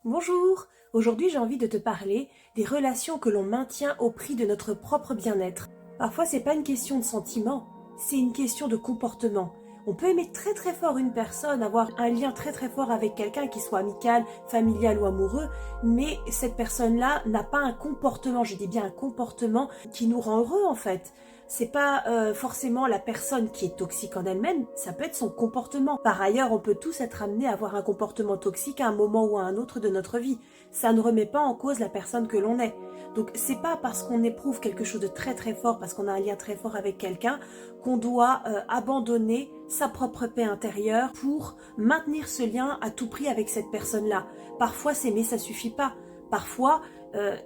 Bonjour, aujourd'hui j'ai envie de te parler des relations que l'on maintient au prix de notre propre bien-être. Parfois c'est pas une question de sentiment, c'est une question de comportement. On peut aimer très très fort une personne, avoir un lien très très fort avec quelqu'un qui soit amical, familial ou amoureux, mais cette personne-là n'a pas un comportement, je dis bien un comportement qui nous rend heureux en fait. C'est pas forcément la personne qui est toxique en elle-même, ça peut être son comportement. Par ailleurs, on peut tous être amenés à avoir un comportement toxique à un moment ou à un autre de notre vie. Ça ne remet pas en cause la personne que l'on est. Donc c'est pas parce qu'on éprouve quelque chose de très très fort, parce qu'on a un lien très fort avec quelqu'un, qu'on doit abandonner sa propre paix intérieure pour maintenir ce lien à tout prix avec cette personne-là. Parfois s'aimer ça suffit pas. Parfois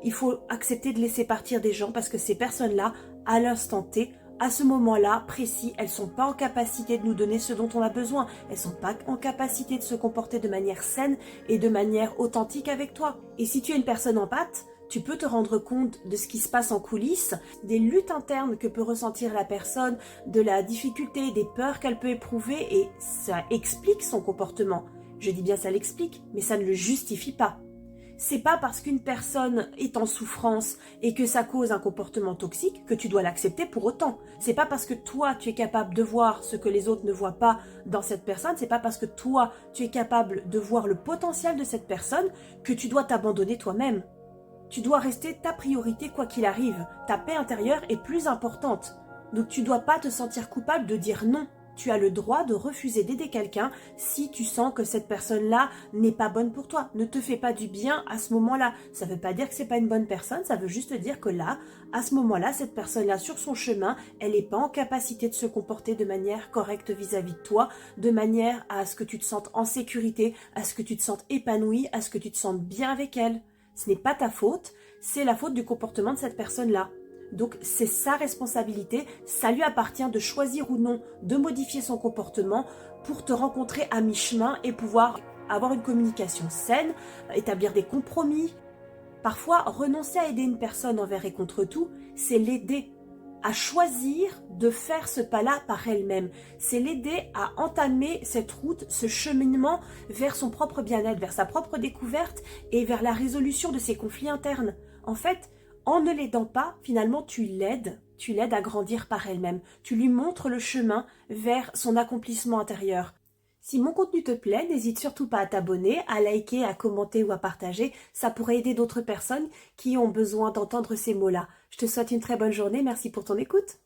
il faut accepter de laisser partir des gens parce que ces personnes-là, à l'instant T, à ce moment-là précis, elles sont pas en capacité de nous donner ce dont on a besoin. Elles sont pas en capacité de se comporter de manière saine et de manière authentique avec toi. Et si tu es une personne empathe, tu peux te rendre compte de ce qui se passe en coulisses, des luttes internes que peut ressentir la personne, de la difficulté, des peurs qu'elle peut éprouver, et ça explique son comportement. Je dis bien ça l'explique, mais ça ne le justifie pas. C'est pas parce qu'une personne est en souffrance et que ça cause un comportement toxique que tu dois l'accepter pour autant. C'est pas parce que toi tu es capable de voir ce que les autres ne voient pas dans cette personne, c'est pas parce que toi tu es capable de voir le potentiel de cette personne que tu dois t'abandonner toi-même. Tu dois rester ta priorité quoi qu'il arrive. Ta paix intérieure est plus importante. Donc tu dois pas te sentir coupable de dire non. Tu as le droit de refuser d'aider quelqu'un si tu sens que cette personne-là n'est pas bonne pour toi. Ne te fais pas du bien à ce moment-là. Ça ne veut pas dire que c'est pas une bonne personne, ça veut juste dire que là, à ce moment-là, cette personne-là, sur son chemin, elle n'est pas en capacité de se comporter de manière correcte vis-à-vis de toi, de manière à ce que tu te sentes en sécurité, à ce que tu te sentes épanoui, à ce que tu te sentes bien avec elle. Ce n'est pas ta faute, c'est la faute du comportement de cette personne-là. Donc c'est sa responsabilité, ça lui appartient de choisir ou non de modifier son comportement pour te rencontrer à mi-chemin et pouvoir avoir une communication saine, établir des compromis. Parfois, renoncer à aider une personne envers et contre tout, c'est l'aider à choisir de faire ce pas-là par elle-même. C'est l'aider à entamer cette route, ce cheminement vers son propre bien-être, vers sa propre découverte et vers la résolution de ses conflits internes. En fait, en ne l'aidant pas, finalement, tu l'aides à grandir par elle-même. Tu lui montres le chemin vers son accomplissement intérieur. Si mon contenu te plaît, n'hésite surtout pas à t'abonner, à liker, à commenter ou à partager. Ça pourrait aider d'autres personnes qui ont besoin d'entendre ces mots-là. Je te souhaite une très bonne journée. Merci pour ton écoute.